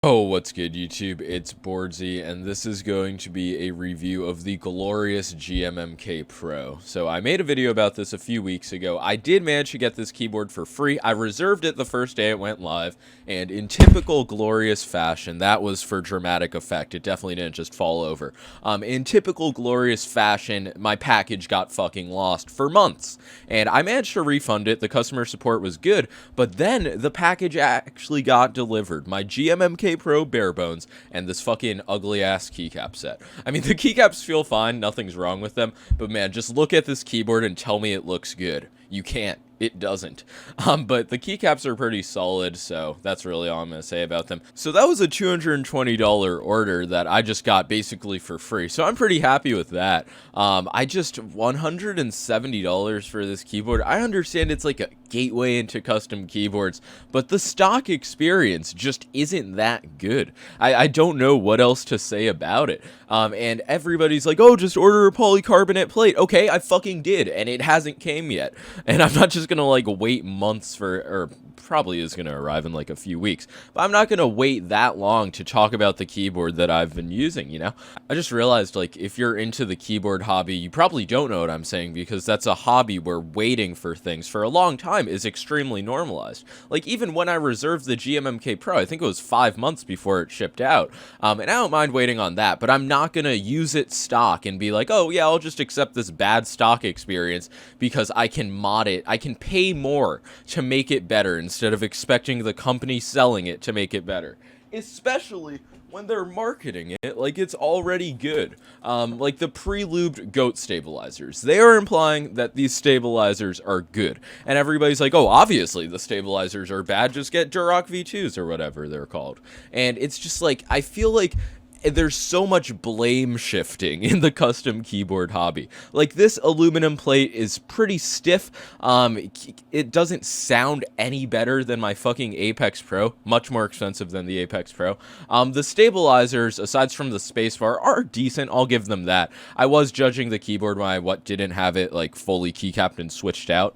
Oh, what's good, YouTube? It's boardzy, and this is going to be a review of the glorious GMMK Pro. So I made a video about this a few weeks ago. I did manage to get this keyboard for free. I reserved it the first day it went live, and in typical glorious fashion, that was for dramatic effect. It definitely didn't just fall over. In typical glorious fashion, my package got fucking lost for months, and I managed to refund it. The customer support was good, but then the package actually got delivered. My GMMK Pro bare bones and this fucking ugly ass keycap set. I mean, the keycaps feel fine, nothing's wrong with them, but man, just look at this keyboard and tell me it looks good. You can't. It doesn't. But the keycaps are pretty solid, so that's really all I'm going to say about them. So that was a $220 order that I just got basically for free, so I'm pretty happy with that. I just $170 for this keyboard. I understand it's like a gateway into custom keyboards, but the stock experience just isn't that good. I don't know what else to say about it. And everybody's like, oh, just order a polycarbonate plate. Okay, I fucking did, and it hasn't came yet. And I'm not just gonna like wait months for, or probably is gonna arrive in like a few weeks, but I'm not gonna wait that long to talk about the keyboard that I've been using, you know? I just realized, like, if you're into the keyboard hobby, you probably don't know what I'm saying, because that's a hobby where waiting for things for a long time is extremely normalized. Like, even when I reserved the GMMK Pro, I think it was 5 months before it shipped out, and I don't mind waiting on that, but I'm not gonna use it stock and be like, oh yeah, I'll just accept this bad stock experience because I can mod it. I can pay more to make it better instead of expecting the company selling it to make it better. Especially when they're marketing it like it's already good. Like the pre-lubed goat stabilizers. They are implying that these stabilizers are good. And everybody's like, oh, obviously the stabilizers are bad, just get Duroc V2s or whatever they're called. And it's just like, I feel like there's so much blame shifting in the custom keyboard hobby. Like, this aluminum plate is pretty stiff. It doesn't sound any better than my fucking Apex Pro. Much more expensive than the Apex Pro. The stabilizers, aside from the spacebar, are decent. I'll give them that. I was judging the keyboard when I didn't have it like fully keycapped and switched out.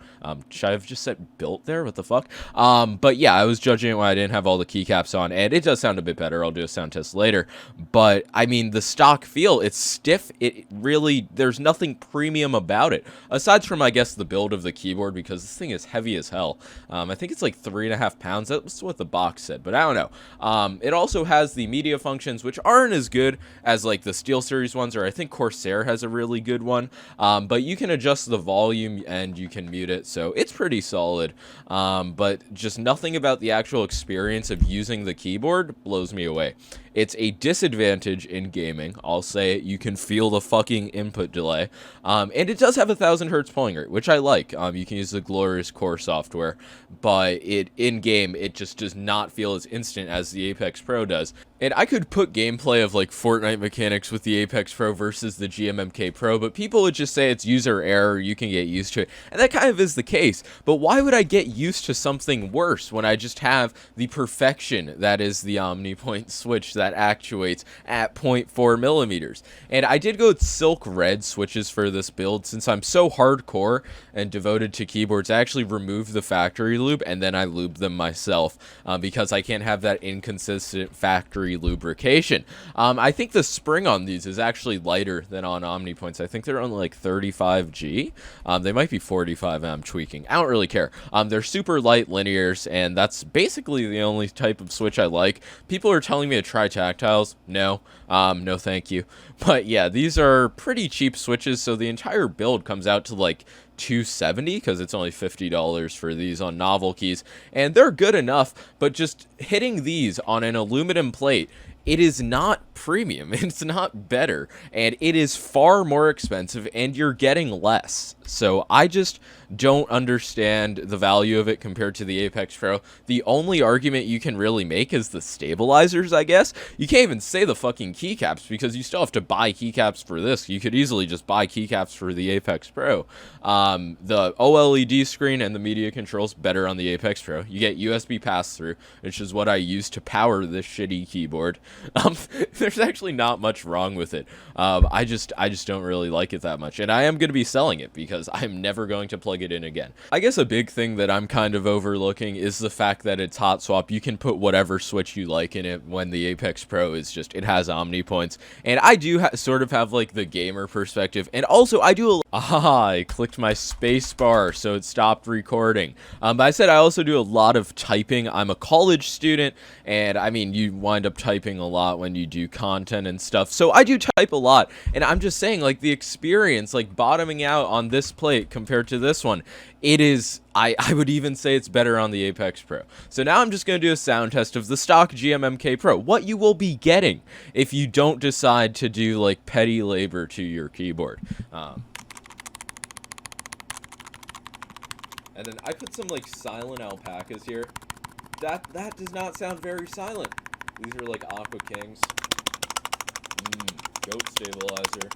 Should I have just said built there? What the fuck? But yeah, I was judging it when I didn't have all the keycaps on, and it does sound a bit better. I'll do a sound test later. But, I mean, the stock feel, it's stiff. It really, there's nothing premium about it. Aside from, I guess, the build of the keyboard, because this thing is heavy as hell. I think it's like 3.5 pounds. That's what the box said, but I don't know. It also has the media functions, which aren't as good as, like, the SteelSeries ones, or I think Corsair has a really good one. But you can adjust the volume, and you can mute it, so it's pretty solid. But just nothing about the actual experience of using the keyboard blows me away. It's a disadvantage in gaming. I'll say it. You can feel the fucking input delay. And it does have 1,000 hertz polling rate, which I like. You can use the glorious core software, but in-game, it just does not feel as instant as the Apex Pro does. And I could put gameplay of, like, Fortnite mechanics with the Apex Pro versus the GMMK Pro, but people would just say it's user error, you can get used to it. And that kind of is the case. But why would I get used to something worse when I just have the perfection that is the OmniPoint switch that actuates at 0.4 millimeters? And I did go with silk red switches for this build. Since I'm so hardcore and devoted to keyboards, I actually removed the factory lube and then I lubed them myself, because I can't have that inconsistent factory lubrication. I think the spring on these is actually lighter than on OmniPoints. I think they're only like 35G. They might be 45, and I'm tweaking. I don't really care. They're super light linears, and that's basically the only type of switch I like. People are telling me to try tactiles. No. No thank you. But yeah, these are pretty cheap switches, so the entire build comes out to like $270, because it's only $50 for these on novel keys, and they're good enough. But just hitting these on an aluminum plate, it is not premium, it's not better, and it is far more expensive, and you're getting less. So I just don't understand the value of it compared to the Apex Pro. The only argument you can really make is the stabilizers, I guess. You can't even say the fucking keycaps, because you still have to buy keycaps for this. You could easily just buy keycaps for the Apex Pro. The OLED screen and the media controls better on the Apex Pro. You get USB pass-through, which is what I use to power this shitty keyboard. There's actually not much wrong with it. I just don't really like it that much, and I am going to be selling it because I'm never going to plug it in again. I guess a big thing that I'm kind of overlooking is the fact that it's hot swap. You can put whatever switch you like in it when the Apex Pro is just, it has Omni points, and I do sort of have like the gamer perspective, and also I do I clicked my space bar so it stopped recording. But I said I also do a lot of typing. I'm a college student, and I mean, you wind up typing a lot when you do content and stuff, so I do type a lot, and I'm just saying, like, the experience, like, bottoming out on this plate compared to this one, it is, I would even say it's better on the Apex Pro. So now I'm just going to do a sound test of the stock GMMK Pro, what you will be getting if you don't decide to do, like, petty labor to your keyboard. And then I put some, like, silent alpacas here. That does not sound very silent. These are, like, Aqua Kings. Goat stabilizer.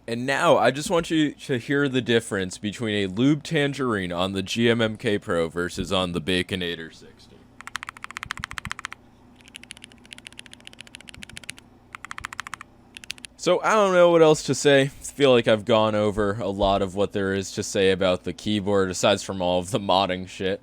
And now, I just want you to hear the difference between a lube tangerine on the GMMK Pro versus on the Baconator 60. So, I don't know what else to say. I feel like I've gone over a lot of what there is to say about the keyboard, aside from all of the modding shit.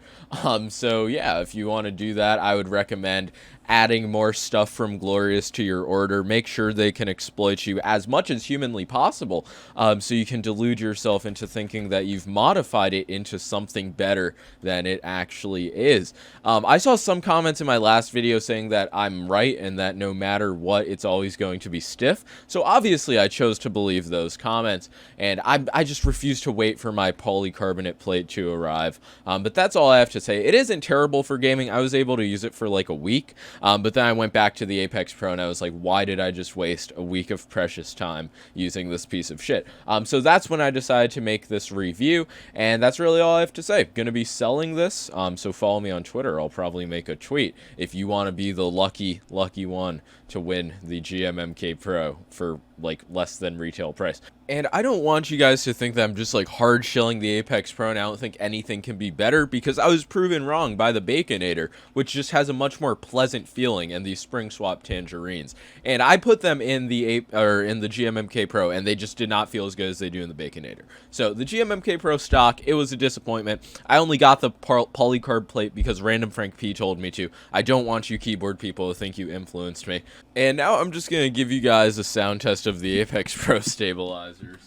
So yeah, if you want to do that, I would recommend adding more stuff from Glorious to your order. Make sure they can exploit you as much as humanly possible, so you can delude yourself into thinking that you've modified it into something better than it actually is. I saw some comments in my last video saying that I'm right and that no matter what, it's always going to be stiff. So obviously I chose to believe those comments, and I just refuse to wait for my polycarbonate plate to arrive. But that's all I have to say. It isn't terrible for gaming. I was able to use it for like a week. But then I went back to the Apex Pro and I was like, why did I just waste a week of precious time using this piece of shit? So that's when I decided to make this review, and that's really all I have to say. Gonna be selling this, so follow me on Twitter. I'll probably make a tweet if you want to be the lucky one to win the GMMK Pro for like less than retail price. And I don't want you guys to think that I'm just like hard shilling the Apex Pro and I don't think anything can be better, because I was proven wrong by the Baconator, which just has a much more pleasant feeling, and these spring swap tangerines. And I put them in the GMMK Pro and they just did not feel as good as they do in the Baconator. So the GMMK Pro stock, it was a disappointment. I only got the polycarb plate because Random Frank P told me to. I don't want you keyboard people to think you influenced me. And now I'm just gonna give you guys a sound test of the Apex Pro stabilizers.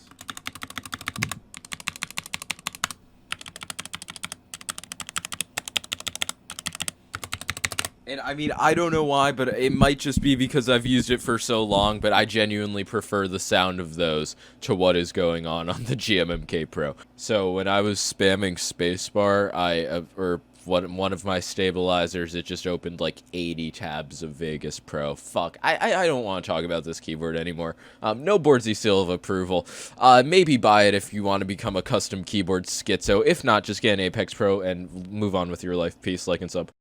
And I mean, I don't know why, but it might just be because I've used it for so long, but I genuinely prefer the sound of those to what is going on the GMMK Pro. So when I was spamming spacebar, one of my stabilizers, it just opened like 80 tabs of Vegas Pro. Fuck, I don't want to talk about this keyboard anymore. No boardzy seal of approval. Maybe buy it if you want to become a custom keyboard schizo. If not, just get an Apex Pro and move on with your life. Peace, like, and sub.